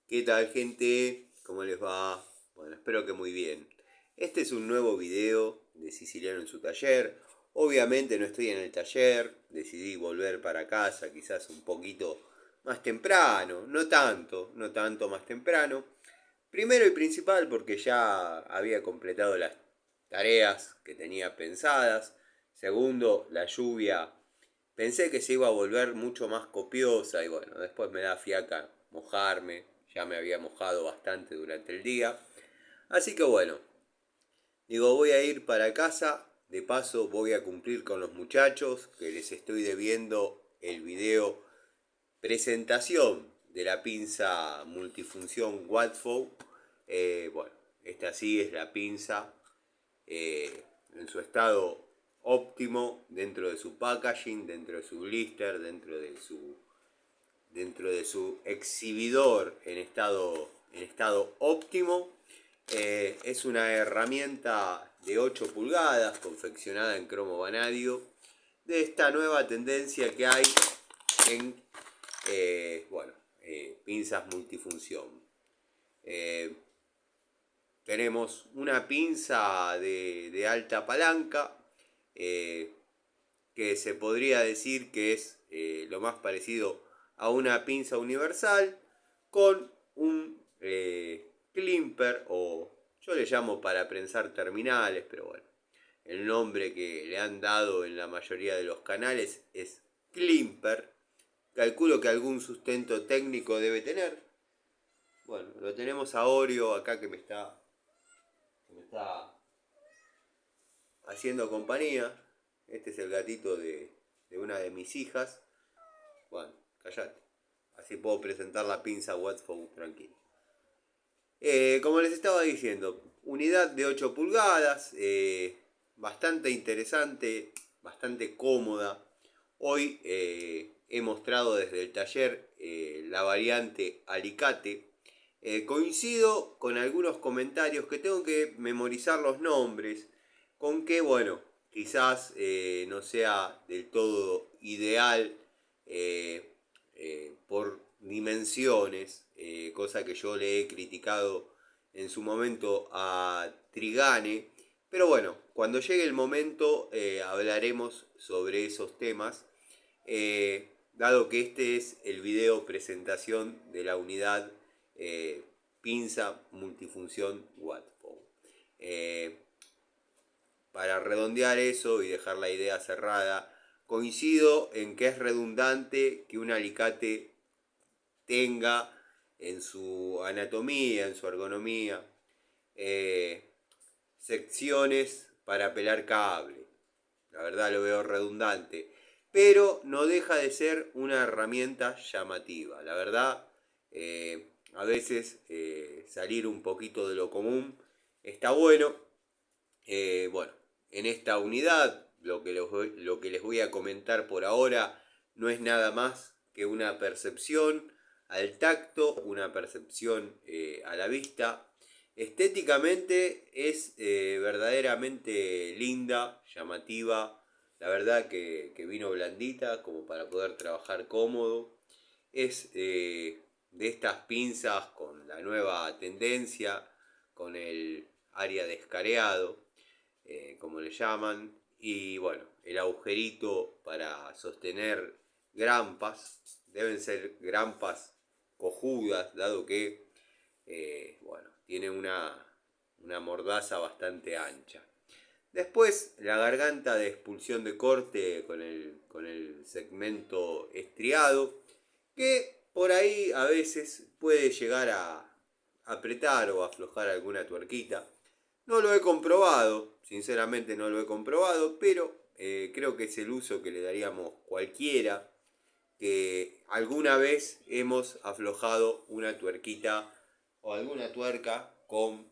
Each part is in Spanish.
¿Qué tal, gente? ¿Cómo les va? Bueno, espero que muy bien. Este es un nuevo video de Siciliano en su taller. Obviamente no estoy en el taller, decidí volver para casa quizás un poquito más temprano, no tanto más temprano. Primero y principal porque ya había completado las tareas que tenía pensadas. Segundo, la lluvia pensé que se iba a volver mucho más copiosa y bueno, después me da fiaca mojarme, ya me había mojado bastante durante el día. Así que bueno, digo, voy a ir para casa, de paso voy a cumplir con los muchachos que les estoy debiendo el video presentación de la pinza multifunción Watford. Bueno, esta sí es la pinza en su estado óptimo, dentro de su packaging, dentro de su blister, dentro de su exhibidor en estado óptimo. Es una herramienta de 8 pulgadas confeccionada en cromo vanadio de esta nueva tendencia que hay en bueno, pinzas multifunción. Eh, Tenemos una pinza de alta palanca, eh, que se podría decir que es lo más parecido a una pinza universal, con un climper, o yo le llamo para prensar terminales, pero bueno, el nombre que le han dado en la mayoría de los canales es climper. Calculo que algún sustento técnico debe tener. Bueno, lo tenemos a Oreo acá que me está haciendo compañía. Este es el gatito de una de mis hijas. Bueno, callate. Así puedo presentar la pinza Watford tranquilo. Como les estaba diciendo, unidad de 8 pulgadas, bastante interesante, bastante cómoda. Hoy he mostrado desde el taller la variante alicate. Coincido con algunos comentarios que tengo que memorizar los nombres, con que, bueno, quizás no sea del todo ideal por dimensiones, cosa que yo le he criticado en su momento a Trigane. Pero bueno, cuando llegue el momento hablaremos sobre esos temas, dado que este es el video presentación de la unidad pinza multifunción Watford. Para redondear eso y dejar la idea cerrada, coincido en que es redundante que un alicate tenga en su anatomía, en su ergonomía, eh, secciones para pelar cable. La verdad lo veo redundante, pero no deja de ser una herramienta llamativa. La verdad, a veces salir un poquito de lo común está bueno. Bueno, en esta unidad lo que les voy a comentar por ahora no es nada más que una percepción al tacto, una percepción a la vista. Estéticamente es verdaderamente linda, llamativa. La verdad que vino blandita como para poder trabajar cómodo. Es de estas pinzas con la nueva tendencia, con el área de escareado, como le llaman, y bueno, el agujerito para sostener grampas. Deben ser grampas cojudas, dado que bueno, tiene una mordaza bastante ancha. Después la garganta de expulsión de corte con el segmento estriado, que por ahí a veces puede llegar a apretar o aflojar alguna tuerquita. No lo he comprobado, sinceramente no lo he comprobado, pero creo que es el uso que le daríamos cualquiera que alguna vez hemos aflojado una tuerquita o alguna tuerca con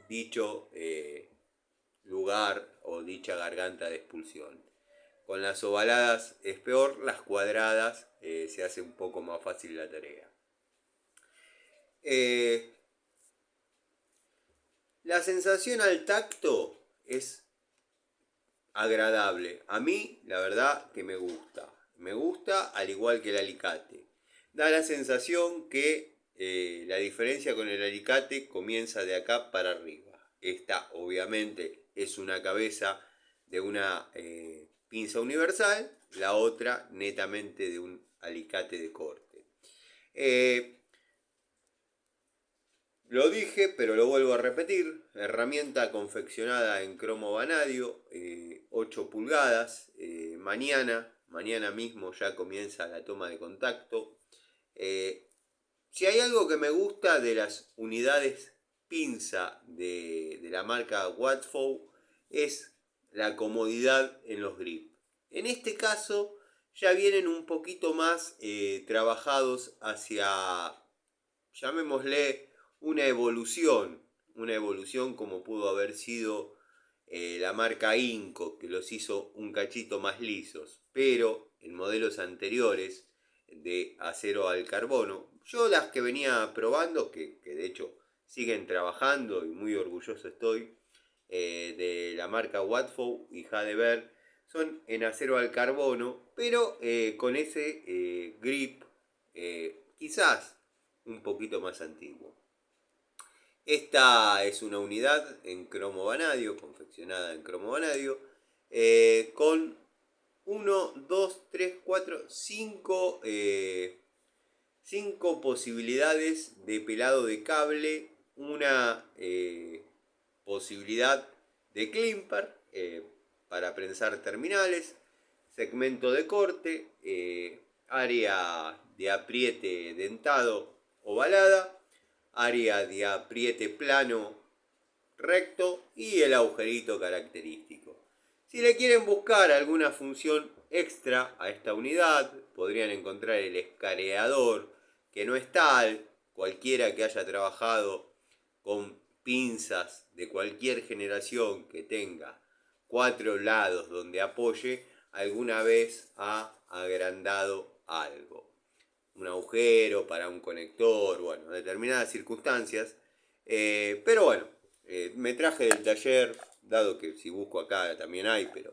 dicho lugar o dicha garganta de expulsión. Con las ovaladas es peor, las cuadradas se hace un poco más fácil la tarea. Eh, la sensación al tacto es agradable. A mí, la verdad que me gusta. Me gusta al igual que el alicate. Da la sensación que la diferencia con el alicate comienza de acá para arriba. Esta obviamente es una cabeza de una pinza universal, la otra netamente de un alicate de corte. Lo dije, pero lo vuelvo a repetir. Herramienta confeccionada en cromo vanadio, 8 pulgadas. Mañana mismo ya comienza la toma de contacto. Si hay algo que me gusta de las unidades pinza de la marca Watfow, es la comodidad en los grips. En este caso ya vienen un poquito más trabajados hacia, llamémosle, una evolución como pudo haber sido la marca Inco, que los hizo un cachito más lisos, pero en modelos anteriores de acero al carbono, yo las que venía probando, que de hecho siguen trabajando y muy orgulloso estoy, de la marca Watfow y Hadeberg, son en acero al carbono, pero con ese grip quizás un poquito más antiguo. Esta es una unidad en cromo vanadio, confeccionada en cromo vanadio, con 1, 2, 3, 4, 5 posibilidades de pelado de cable, una posibilidad de climper para prensar terminales, segmento de corte, área de apriete dentado ovalada, área de apriete plano recto y el agujerito característico. Si le quieren buscar alguna función extra a esta unidad, podrían encontrar el escareador, que no es tal. Cualquiera que haya trabajado con pinzas de cualquier generación que tenga 4 lados donde apoye, alguna vez ha agrandado algo. Un agujero para un conector, bueno, determinadas circunstancias. Pero bueno, me traje del taller, dado que si busco acá también hay, pero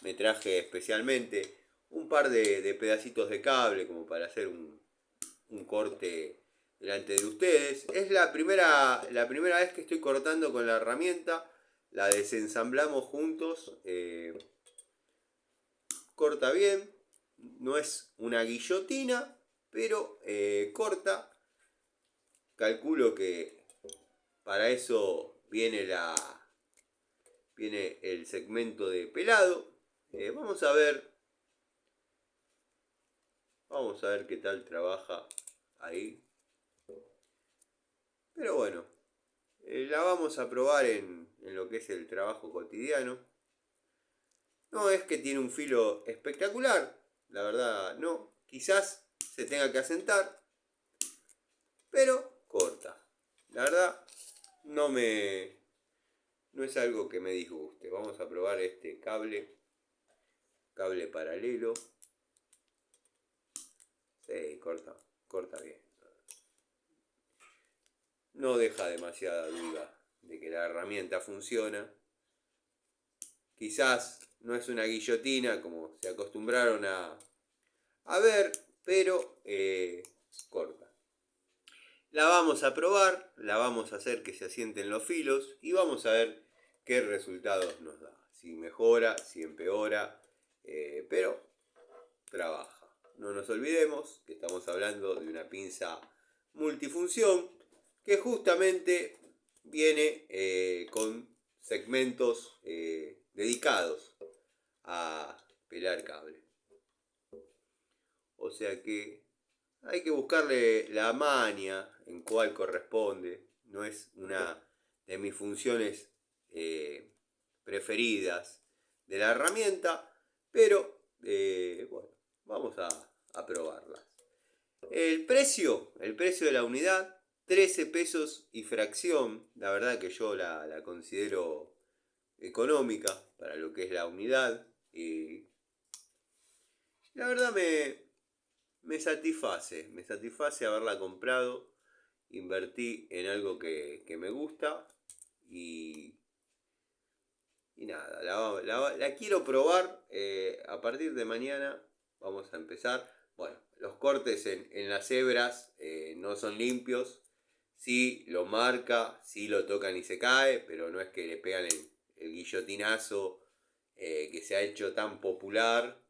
me traje especialmente un par de pedacitos de cable como para hacer un corte delante de ustedes. Es la primera vez que estoy cortando con la herramienta, la desensamblamos juntos. Corta bien, no es una guillotina, pero corta. Calculo que para eso viene el segmento de pelado. Vamos a ver qué tal trabaja ahí. Pero bueno, la vamos a probar en lo que es el trabajo cotidiano. No es que tiene un filo espectacular, la verdad no. Quizás se tenga que asentar, pero corta. La verdad no es algo que me disguste. Vamos a probar este cable paralelo. Sí, corta bien. No deja demasiada duda de que la herramienta funciona. Quizás no es una guillotina como se acostumbraron a ver, pero corta. La vamos a probar, la vamos a hacer que se asienten los filos y vamos a ver qué resultados nos da. Si mejora, si empeora, pero trabaja. No nos olvidemos que estamos hablando de una pinza multifunción que justamente viene con segmentos dedicados a pelar cable. O sea que hay que buscarle la maña en cuál corresponde. No es una de mis funciones preferidas de la herramienta, pero bueno, vamos a probarla. El precio de la unidad, 13 pesos y fracción. La verdad que yo la considero económica para lo que es la unidad. La verdad me satisface haberla comprado. Invertí en algo que me gusta y nada, la quiero probar. A partir de mañana vamos a empezar. Bueno, los cortes en las hebras no son limpios. Sí lo marca, sí lo tocan y se cae, pero no es que le pegan el guillotinazo que se ha hecho tan popular,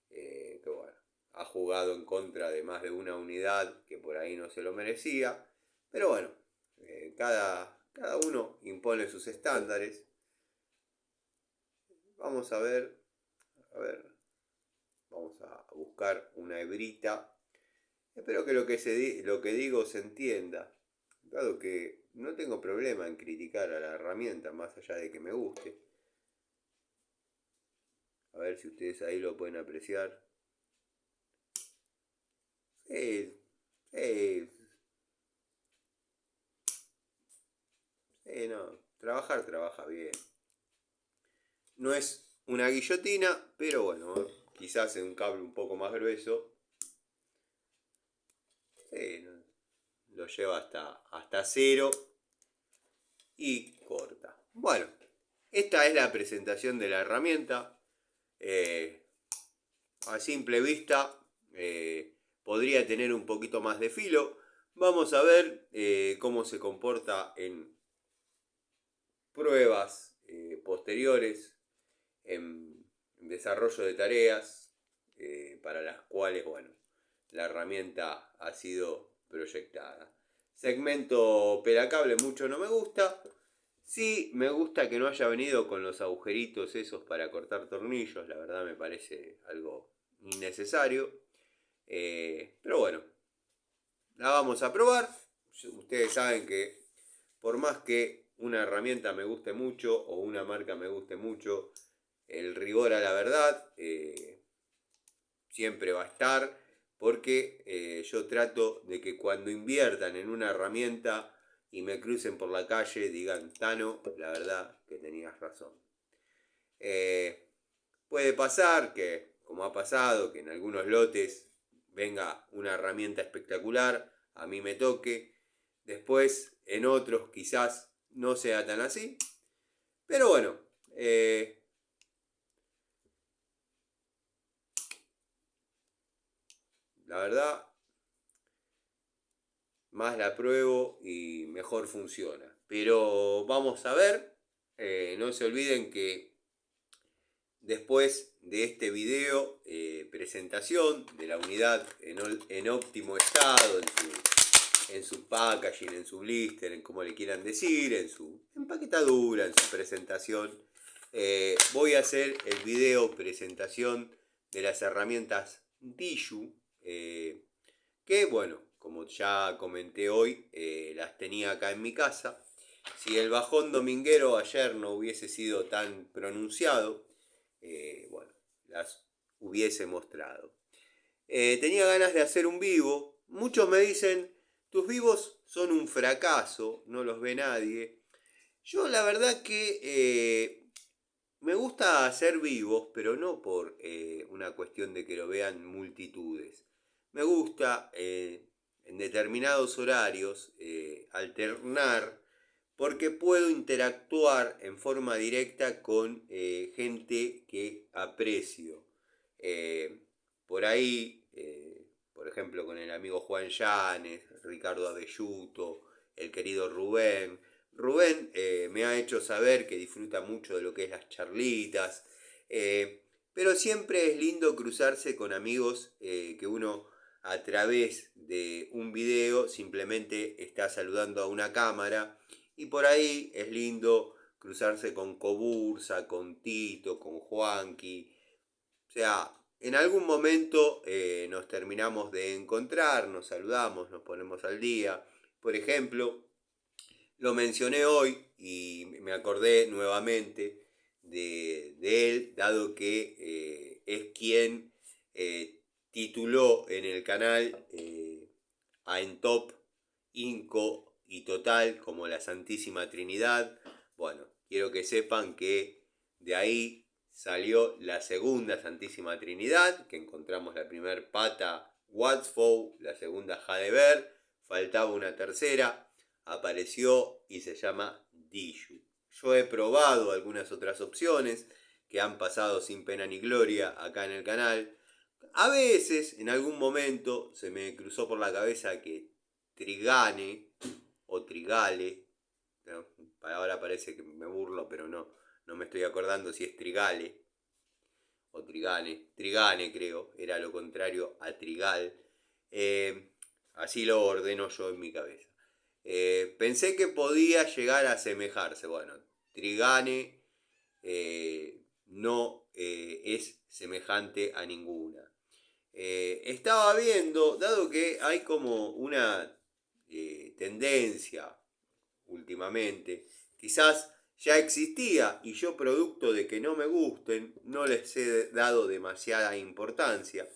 que bueno, ha jugado en contra de más de una unidad que por ahí no se lo merecía. Pero bueno, cada uno impone sus estándares. Vamos a ver, vamos a buscar una hebrita. Espero que lo que digo se entienda, dado que no tengo problema en criticar a la herramienta, más allá de que me guste. A ver si ustedes ahí lo pueden apreciar. No, trabaja bien. No es una guillotina, pero bueno, quizás en un cable un poco más grueso. No, lo lleva hasta cero y corta. Bueno, esta es la presentación de la herramienta. A simple vista podría tener un poquito más de filo. Vamos a ver cómo se comporta en pruebas posteriores, en desarrollo de tareas para las cuales, bueno, la herramienta ha sido proyectada. Segmento pelacable mucho no me gusta. Sí, me gusta que no haya venido con los agujeritos esos para cortar tornillos. La verdad me parece algo innecesario. Pero bueno, la vamos a probar. Ustedes saben que por más que una herramienta me guste mucho o una marca me guste mucho, el rigor a la verdad siempre va a estar, porque yo trato de que cuando inviertan en una herramienta y me crucen por la calle digan: Tano, la verdad que tenías razón. Puede pasar que, como ha pasado, que en algunos lotes venga una herramienta espectacular, a mí me toque, después en otros quizás no sea tan así, pero bueno, la verdad, más la pruebo y mejor funciona. Pero vamos a ver, no se olviden que después de este video presentación de la unidad en óptimo estado, en su packaging, en su blister, en como le quieran decir, en su empaquetadura, en su presentación, voy a hacer el video presentación de las herramientas Diju, que bueno, como ya comenté hoy, las tenía acá en mi casa. Si el bajón dominguero ayer no hubiese sido tan pronunciado, bueno, las hubiese mostrado. Tenía ganas de hacer un vivo. Muchos me dicen: tus vivos son un fracaso, no los ve nadie. Yo la verdad que me gusta hacer vivos, pero no por una cuestión de que lo vean multitudes. Me gusta en determinados horarios alternar, porque puedo interactuar en forma directa con gente que aprecio. Por ahí, por ejemplo, con el amigo Juan Llanes, Ricardo Abelluto, el querido Rubén. Rubén me ha hecho saber que disfruta mucho de lo que es las charlitas, pero siempre es lindo cruzarse con amigos que uno a través de un video simplemente está saludando a una cámara, y por ahí es lindo cruzarse con Cobursa, con Tito, con Juanqui. O sea, en algún momento nos terminamos de encontrar, nos saludamos, nos ponemos al día. Por ejemplo, lo mencioné hoy y me acordé nuevamente de él, dado que es quien tituló en el canal a Entop, Inco y Total como la Santísima Trinidad. Bueno, quiero que sepan que de ahí salió la segunda Santísima Trinidad, que encontramos la primera pata Watsfow, la segunda Jadever, faltaba una tercera, apareció y se llama Diju. Yo he probado algunas otras opciones que han pasado sin pena ni gloria acá en el canal. A veces, en algún momento, se me cruzó por la cabeza que Trigane o Trigale, ¿no? Ahora parece que me burlo, pero no me estoy acordando si es Trigale o Trigane. Trigane creo, era lo contrario a Trigal. Así lo ordeno yo en mi cabeza. Pensé que podía llegar a asemejarse. Bueno, Trigane no es semejante a ninguna. Estaba viendo, dado que hay como una tendencia últimamente, quizás ya existía y yo producto de que no me gusten, no les he dado demasiada importancia,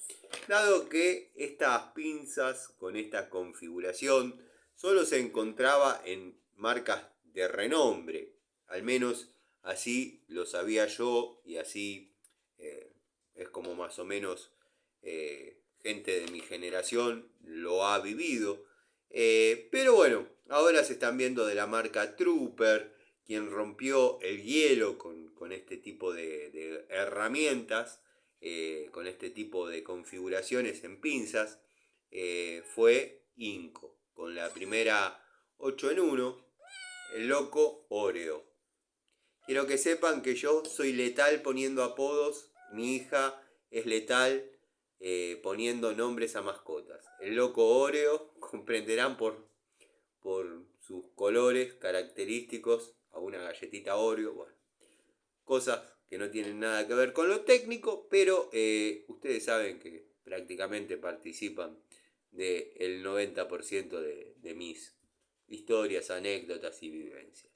dado que estas pinzas con esta configuración solo se encontraba en marcas de renombre, al menos así lo sabía yo y así es como más o menos gente de mi generación lo ha vivido. Pero bueno, ahora se están viendo de la marca Trooper, quien rompió el hielo con este tipo de herramientas, con este tipo de configuraciones en pinzas, fue Inco, con la primera 8 en 1, el loco Oreo. Quiero que sepan que yo soy letal poniendo apodos, mi hija es letal poniendo nombres a mascotas. El loco Oreo, comprenderán por sus colores característicos a una galletita Oreo, bueno, cosas que no tienen nada que ver con lo técnico, pero ustedes saben que prácticamente participan del 90% de mis historias, anécdotas y vivencias.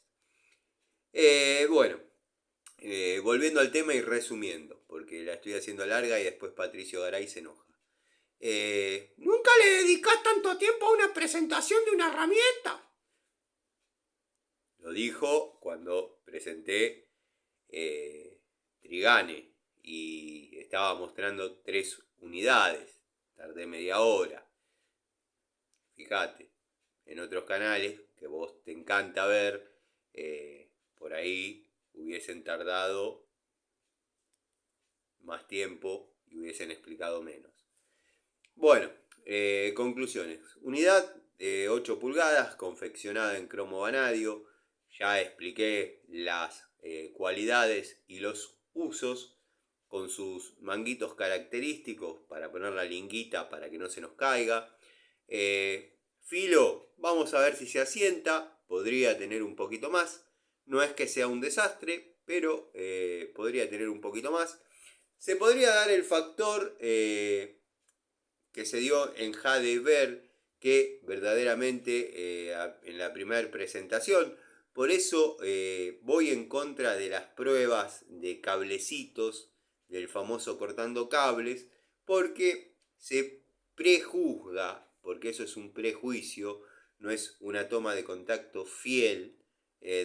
Bueno, volviendo al tema y resumiendo, porque la estoy haciendo larga y después Patricio Garay se enoja. ¿Nunca le dedicás tanto tiempo a una presentación de una herramienta? Lo dijo cuando presenté Trigane y estaba mostrando 3 unidades. Tardé media hora. Fíjate, en otros canales que vos te encanta ver, por ahí hubiesen tardado más tiempo y hubiesen explicado menos. Bueno, conclusiones. Unidad 8 pulgadas, confeccionada en cromo vanadio. Ya expliqué las cualidades y los usos con sus manguitos característicos para poner la linguita para que no se nos caiga. Filo, vamos a ver si se asienta. Podría tener un poquito más. No es que sea un desastre, pero podría tener un poquito más. Se podría dar el factor que se dio en Heidelberg, que verdaderamente en la primera presentación. Por eso voy en contra de las pruebas de cablecitos, del famoso cortando cables, porque se prejuzga, porque eso es un prejuicio, no es una toma de contacto fiel,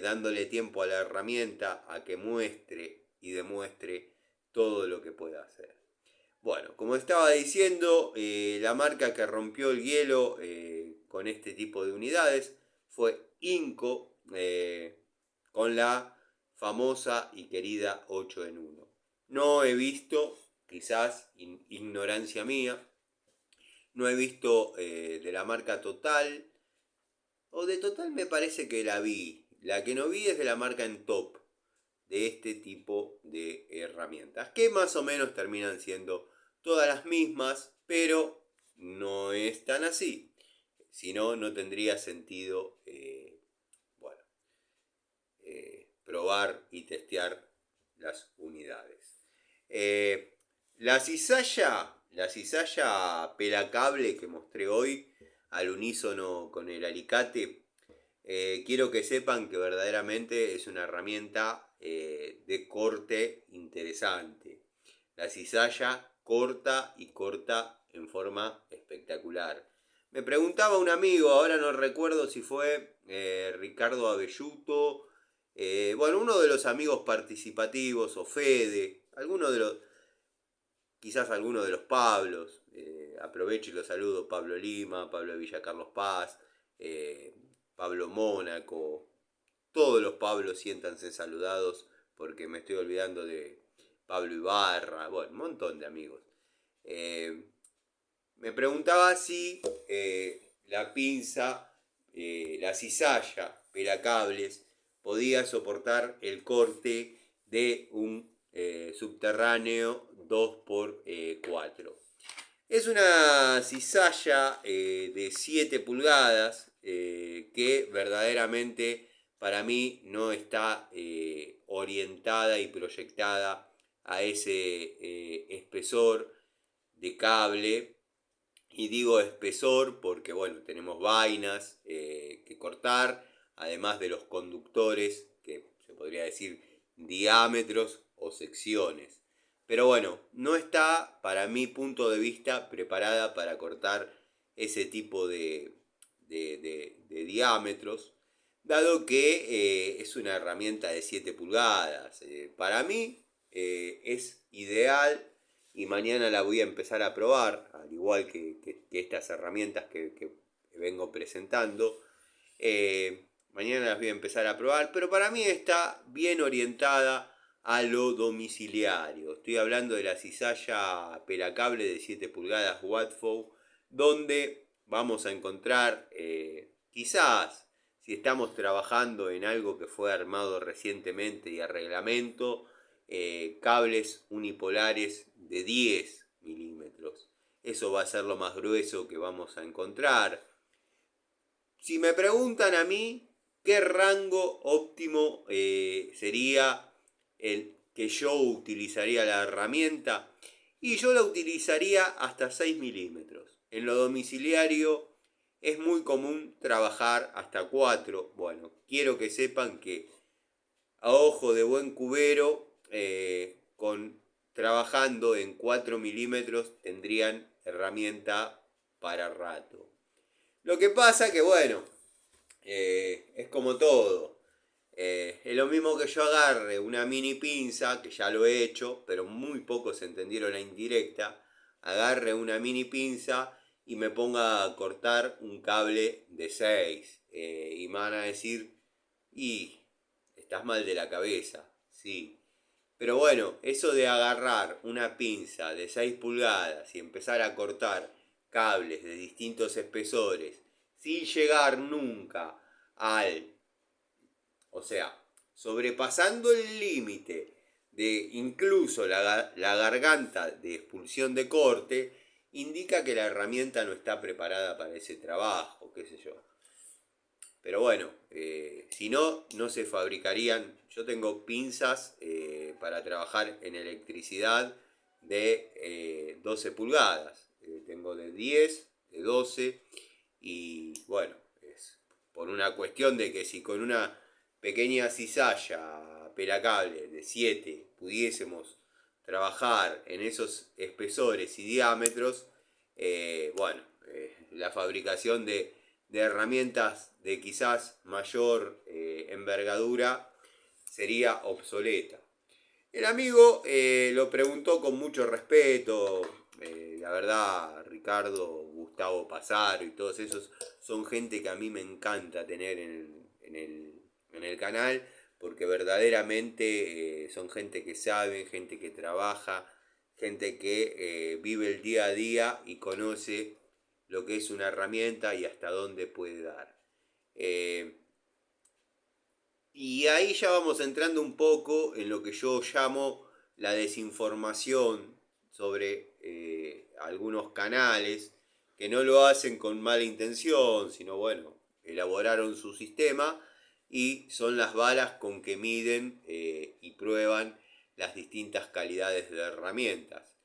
dándole tiempo a la herramienta a que muestre y demuestre todo lo que pueda hacer. Bueno, como estaba diciendo, la marca que rompió el hielo con este tipo de unidades fue Inco, con la famosa y querida 8 en 1. No he visto, quizás ignorancia mía, no he visto de la marca Total, o de Total me parece que la vi. La que no vi es de la marca En Top, de este tipo de herramientas, que más o menos terminan siendo todas las mismas, pero no es tan así. Si no, no tendría sentido bueno, probar y testear las unidades. La cizalla pelacable que mostré hoy al unísono con el alicate, quiero que sepan que verdaderamente es una herramienta de corte interesante. La cizalla corta y corta en forma espectacular. Me preguntaba un amigo, ahora no recuerdo si fue Ricardo Abelluto, bueno, uno de los amigos participativos, o Fede, quizás alguno de los Pablos, aprovecho y los saludo, Pablo Lima, Pablo de Villa Carlos Paz, Pablo Mónaco, todos los Pablos siéntanse saludados porque me estoy olvidando de Pablo Ibarra, bueno, un montón de amigos. Me preguntaba si la pinza, la cizalla pelacables, podía soportar el corte de un subterráneo 2x4. Es una cizalla de 7 pulgadas que verdaderamente para mí no está orientada y proyectada a ese espesor de cable. Y digo espesor porque, bueno, tenemos vainas que cortar, además de los conductores, que se podría decir diámetros o secciones. Pero bueno, no está, para mi punto de vista, preparada para cortar ese tipo de diámetros, dado que es una herramienta de 7 pulgadas. Para mí es ideal y mañana la voy a empezar a probar, al igual que estas herramientas que vengo presentando. Mañana las voy a empezar a probar, pero para mí está bien orientada a lo domiciliario. Estoy hablando de la cizalla pelacable de 7 pulgadas Watfow, donde vamos a encontrar, quizás, si estamos trabajando en algo que fue armado recientemente y a reglamento, cables unipolares de 10 milímetros. Eso va a ser lo más grueso que vamos a encontrar. Si me preguntan a mí qué rango óptimo sería el que yo utilizaría la herramienta, y yo la utilizaría hasta 6 milímetros. En lo domiciliario es muy común trabajar hasta 4. Bueno, quiero que sepan que a ojo de buen cubero, trabajando en 4 milímetros tendrían herramienta para rato. Lo que pasa que, bueno, es como todo. Es lo mismo que yo agarre una mini pinza, que ya lo he hecho, pero muy pocos entendieron la indirecta. Agarre una mini pinza y me ponga a cortar un cable de 6. Y me van a decir, y estás mal de la cabeza, sí. Pero bueno, eso de agarrar una pinza de 6 pulgadas y empezar a cortar cables de distintos espesores sin llegar nunca o sea, sobrepasando el límite de incluso la garganta de expulsión de corte, indica que la herramienta no está preparada para ese trabajo, qué sé yo. Pero bueno, si no, no se fabricarían. Yo tengo pinzas para trabajar en electricidad de 12 pulgadas. Tengo de 10, de 12 y bueno, es por una cuestión de que si con una pequeña cizalla pelacable de 7 pudiésemos trabajar en esos espesores y diámetros, bueno, la fabricación de herramientas de quizás mayor envergadura sería obsoleta. El amigo lo preguntó con mucho respeto. La verdad, Ricardo, Gustavo Pasaro y todos esos son gente que a mí me encanta tener en el canal, porque verdaderamente son gente que sabe, gente que trabaja, gente que vive el día a día y conoce lo que es una herramienta y hasta dónde puede dar. Y ahí ya vamos entrando un poco en lo que yo llamo la desinformación sobre algunos canales que no lo hacen con mala intención, sino bueno, elaboraron su sistema y son las balas con que miden y prueban las distintas calidades de herramientas.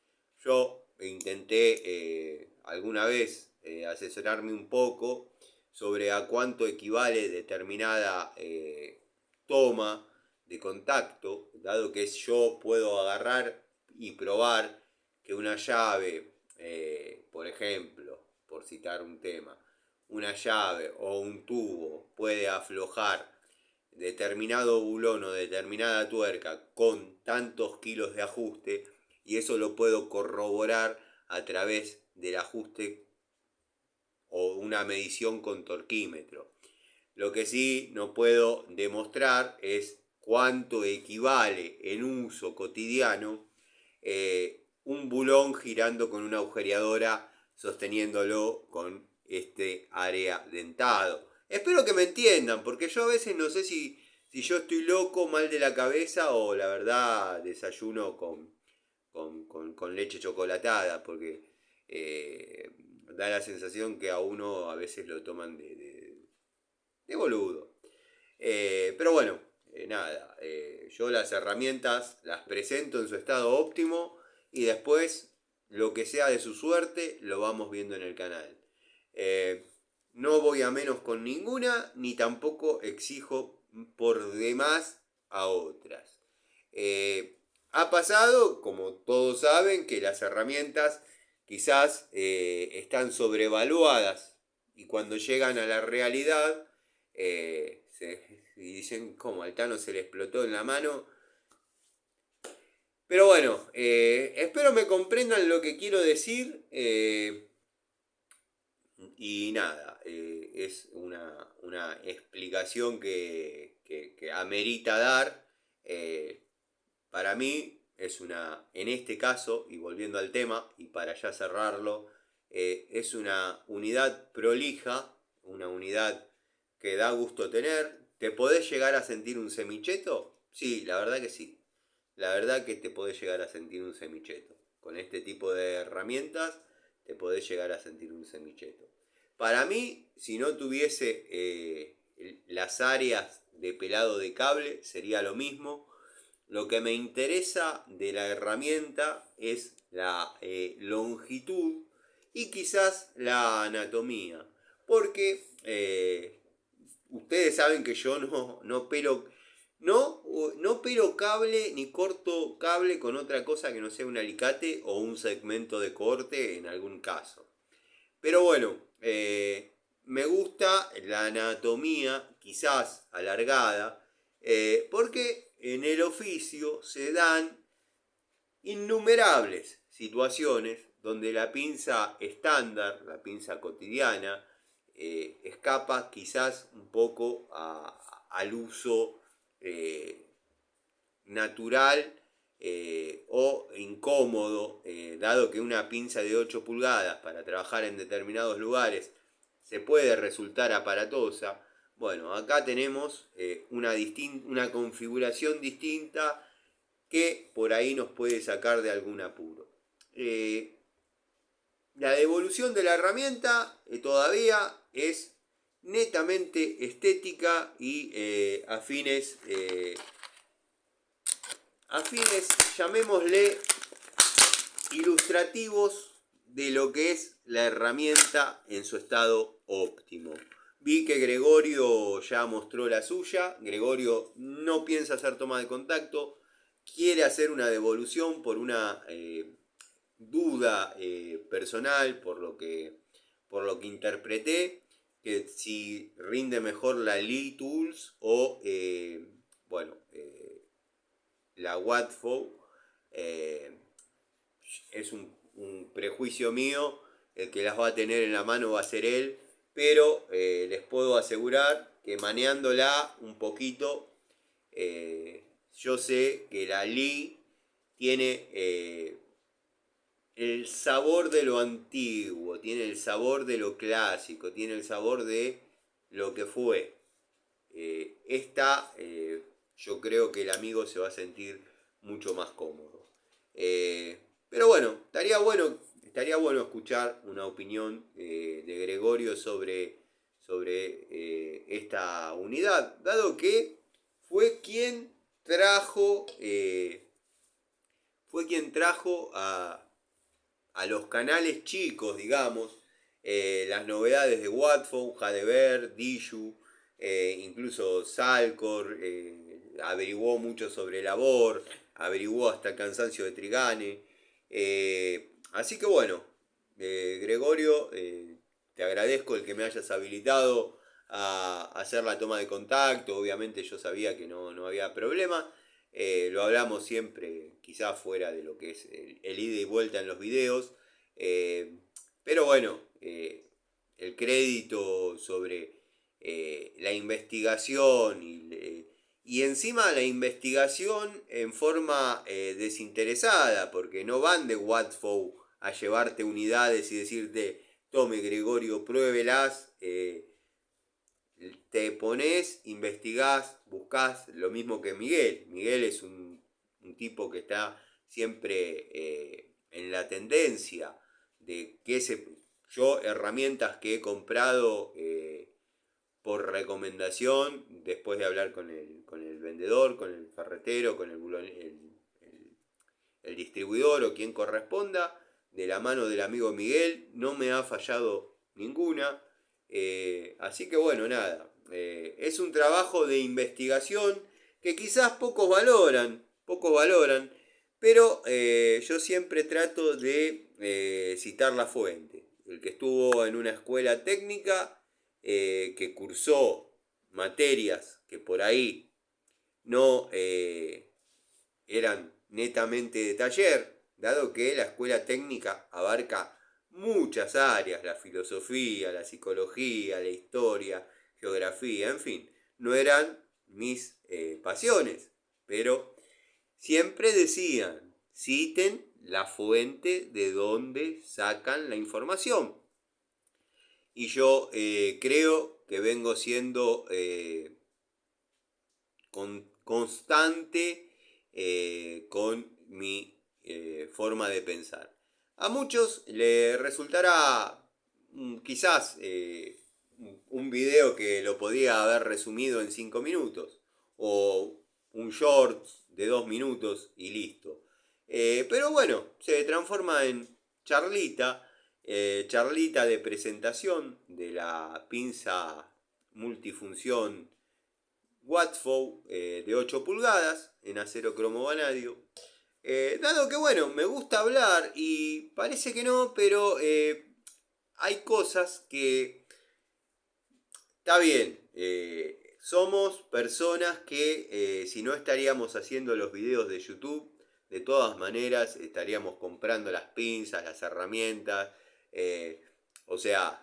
Yo intenté alguna vez asesorarme un poco sobre a cuánto equivale determinada toma de contacto, dado que yo puedo agarrar y probar que una llave, por ejemplo, por citar un tema, una llave o un tubo puede aflojar determinado bulón o determinada tuerca con tantos kilos de ajuste, y eso lo puedo corroborar a través del ajuste o una medición con torquímetro. Lo que sí no puedo demostrar es cuánto equivale en uso cotidiano un bulón girando con una agujereadora sosteniéndolo con este área dentado. Espero que me entiendan, porque yo a veces no sé si yo estoy loco, mal de la cabeza, o la verdad desayuno con leche chocolatada, porque da la sensación que a uno a veces lo toman de boludo. Pero bueno, nada, yo las herramientas las presento en su estado óptimo y después lo que sea de su suerte lo vamos viendo en el canal. No voy a menos con ninguna, ni tampoco exijo por demás a otras. Ha pasado, como todos saben, que las herramientas quizás están sobrevaluadas y cuando llegan a la realidad y dicen como al Tano se le explotó en la mano. Pero bueno, espero me comprendan lo que quiero decir. Y nada, es una explicación que amerita dar. Para mí es en este caso, y volviendo al tema, y para ya cerrarlo, es una unidad prolija, una unidad que da gusto tener. ¿Te podés llegar a sentir un semicheto? Sí, la verdad que sí. La verdad que te podés llegar a sentir un semicheto. Con este tipo de herramientas te podés llegar a sentir un semicheto. Para mí, si no tuviese las áreas de pelado de cable, sería lo mismo. Lo que me interesa de la herramienta es la longitud y quizás la anatomía. Porque ustedes saben que yo no pelo no pelo cable ni corto cable con otra cosa que no sea un alicate o un segmento de corte en algún caso. Pero bueno, me gusta la anatomía quizás alargada, porque en el oficio se dan innumerables situaciones donde la pinza estándar, la pinza cotidiana, escapa quizás un poco al uso natural o incómodo, dado que una pinza de 8 pulgadas para trabajar en determinados lugares se puede resultar aparatosa. Bueno, acá tenemos una configuración distinta que por ahí nos puede sacar de algún apuro. La devolución de la herramienta todavía es netamente estética y a fines, llamémosle, ilustrativos de lo que es la herramienta en su estado óptimo. Vi que Gregorio ya mostró la suya. Gregorio no piensa hacer toma de contacto, quiere hacer una devolución por una duda personal, por lo que interpreté, que si rinde mejor la Lee Tools o la Watfo. Es un prejuicio mío, el que las va a tener en la mano va a ser él, pero les puedo asegurar que maneándola un poquito, yo sé que la Lee tiene el sabor de lo antiguo, tiene el sabor de lo clásico, tiene el sabor de lo que fue. Yo creo que el amigo se va a sentir mucho más cómodo. Pero bueno, estaría bueno escuchar una opinión de Gregorio sobre esta unidad, dado que fue quien trajo a los canales chicos, digamos, las novedades de Watford, Jadever, Diju, incluso Salcor, averiguó mucho sobre labor, averiguó hasta el cansancio de Trigane. Así que bueno, Gregorio, te agradezco el que me hayas habilitado a hacer la toma de contacto. Obviamente yo sabía que no había problema. Lo hablamos siempre, quizás fuera de lo que es el ida y vuelta en los videos. Pero bueno, el crédito sobre la investigación Y encima la investigación en forma desinteresada, porque no van de Watford a llevarte unidades y decirte, tome Gregorio, pruébelas, te pones, investigás, buscás, lo mismo que Miguel. Miguel es un tipo que está siempre en la tendencia de que yo herramientas que he comprado por recomendación, después de hablar con el vendedor, con el ferretero, con el distribuidor o quien corresponda, de la mano del amigo Miguel, no me ha fallado ninguna. Así que bueno, nada, es un trabajo de investigación que quizás pocos valoran, pero yo siempre trato de citar la fuente. El que estuvo en una escuela técnica, que cursó materias que por ahí no eran netamente de taller, dado que la escuela técnica abarca muchas áreas, la filosofía, la psicología, la historia, geografía, en fin, no eran mis pasiones, pero siempre decían, citen la fuente de donde sacan la información. Y yo creo que vengo siendo constante con mi forma de pensar. A muchos le resultará quizás un video que lo podía haber resumido en 5 minutos o un short de 2 minutos y listo. Pero bueno, se transforma en charlita, charlita de presentación de la pinza multifunción Watford de 8 pulgadas en acero cromo vanadio. Dado que bueno, me gusta hablar y parece que no, pero hay cosas que está bien. Somos personas que si no estaríamos haciendo los videos de YouTube, de todas maneras estaríamos comprando las pinzas, las herramientas. O sea,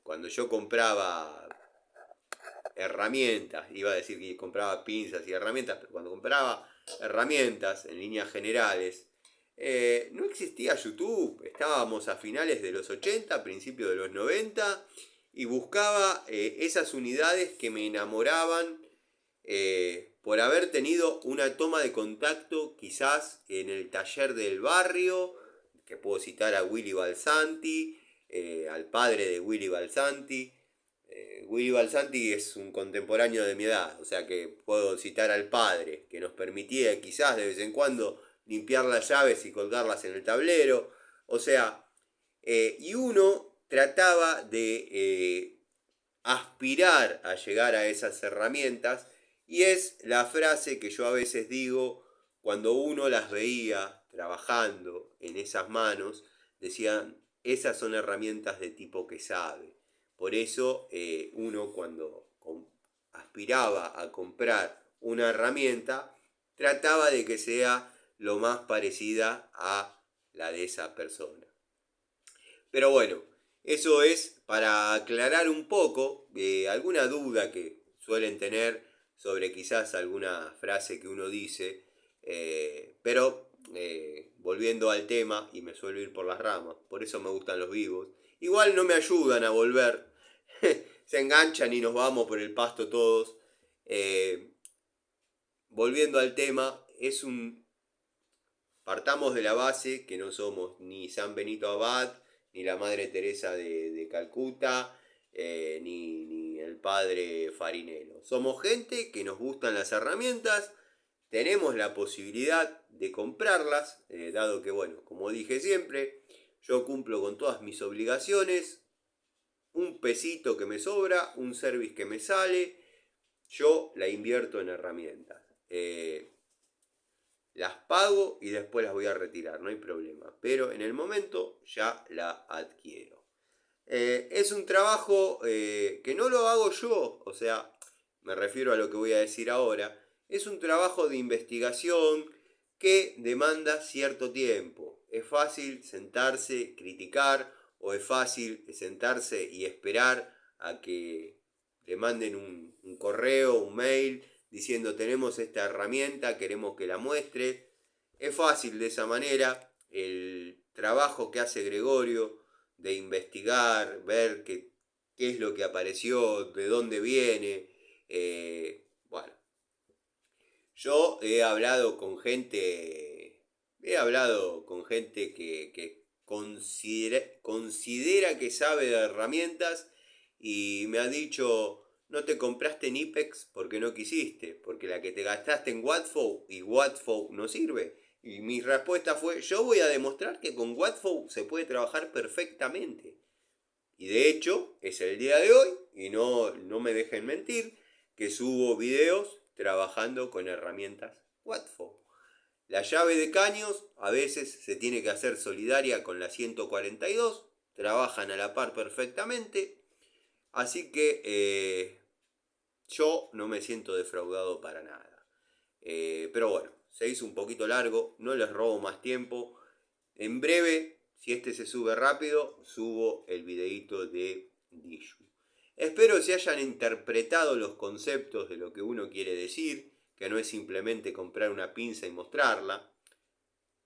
cuando yo compraba herramientas, iba a decir que compraba pinzas y herramientas, pero cuando compraba herramientas en líneas generales, no existía YouTube, estábamos a finales de los 80, principios de los 90, y buscaba esas unidades que me enamoraban por haber tenido una toma de contacto quizás en el taller del barrio, que puedo citar a Willy Balsanti, al padre de Willy Balsanti. Willy Balsanti es un contemporáneo de mi edad, o sea que puedo citar al padre, que nos permitía quizás de vez en cuando limpiar las llaves y colgarlas en el tablero. O sea, y uno trataba de aspirar a llegar a esas herramientas, y es la frase que yo a veces digo cuando uno las veía trabajando en esas manos, decían, esas son herramientas de tipo que sabe. Por eso uno cuando aspiraba a comprar una herramienta, trataba de que sea lo más parecida a la de esa persona. Pero bueno, eso es para aclarar un poco alguna duda que suelen tener sobre quizás alguna frase que uno dice, pero volviendo al tema, y me suelo ir por las ramas, por eso me gustan los vivos, igual no me ayudan a volver, se enganchan y nos vamos por el pasto todos. Volviendo al tema, partamos de la base que no somos ni San Benito Abad, ni la Madre Teresa de Calcuta, ni el padre Farinello. Somos gente que nos gustan las herramientas, tenemos la posibilidad de comprarlas, dado que, bueno, como dije siempre, yo cumplo con todas mis obligaciones, un pesito que me sobra, un service que me sale, yo la invierto en herramientas. Las pago y después las voy a retirar, no hay problema. Pero en el momento ya la adquiero. Es un trabajo que no lo hago yo, o sea, me refiero a lo que voy a decir ahora. Es un trabajo de investigación que demanda cierto tiempo. Es fácil sentarse, criticar, o es fácil sentarse y esperar a que le manden un correo, un mail, diciendo tenemos esta herramienta, queremos que la muestres. Es fácil de esa manera. El trabajo que hace Gregorio de investigar, ver qué es lo que apareció, de dónde viene. Bueno, yo he hablado con gente que considera que sabe de herramientas y me ha dicho, no te compraste Nipex porque no quisiste, porque la que te gastaste en Watfo y Watfo no sirve. Y mi respuesta fue, yo voy a demostrar que con Watfo se puede trabajar perfectamente. Y de hecho, es el día de hoy, y no me dejen mentir, que subo videos trabajando con herramientas Watfo. La llave de caños a veces se tiene que hacer solidaria con la 142, trabajan a la par perfectamente, así que yo no me siento defraudado para nada. Pero bueno, se hizo un poquito largo, no les robo más tiempo. En breve, si este se sube rápido, subo el videito de Dishu. Espero se hayan interpretado los conceptos de lo que uno quiere decir, que no es simplemente comprar una pinza y mostrarla.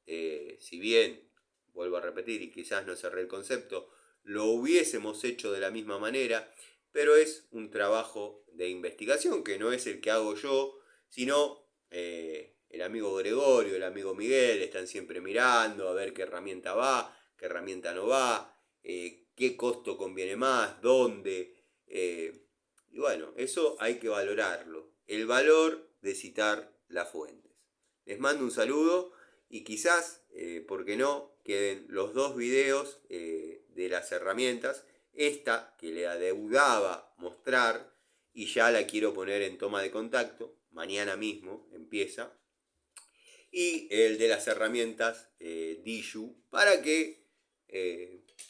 Si bien, vuelvo a repetir, y quizás no cerré el concepto, lo hubiésemos hecho de la misma manera, pero es un trabajo de investigación que no es el que hago yo, sino el amigo Gregorio, el amigo Miguel, están siempre mirando a ver qué herramienta va, qué herramienta no va, qué costo conviene más, dónde. Y bueno, eso hay que valorarlo. El valor de citar las fuentes. Les mando un saludo y quizás, ¿por qué no?, queden los dos videos de las herramientas. Esta que le adeudaba mostrar y ya la quiero poner en toma de contacto. Mañana mismo empieza. Y el de las herramientas Dishu para que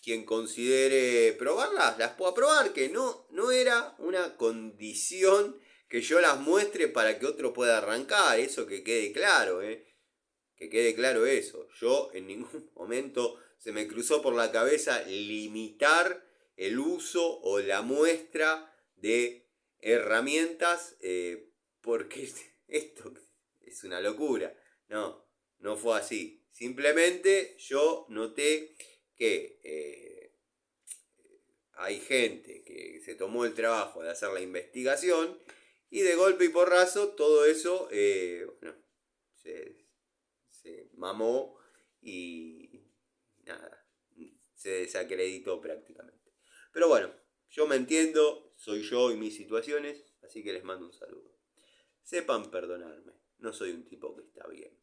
quien considere probarlas las pueda probar, que no era una condición que yo las muestre para que otro pueda arrancar, eso que quede claro, que quede claro eso. Yo en ningún momento se me cruzó por la cabeza limitar el uso o la muestra de herramientas porque esto es una locura. No fue así. Simplemente yo noté que hay gente que se tomó el trabajo de hacer la investigación y de golpe y porrazo todo eso bueno, se mamó y nada, se desacreditó prácticamente. Pero bueno, yo me entiendo, soy yo y mis situaciones, así que les mando un saludo. Sepan perdonarme, no soy un tipo que está bien.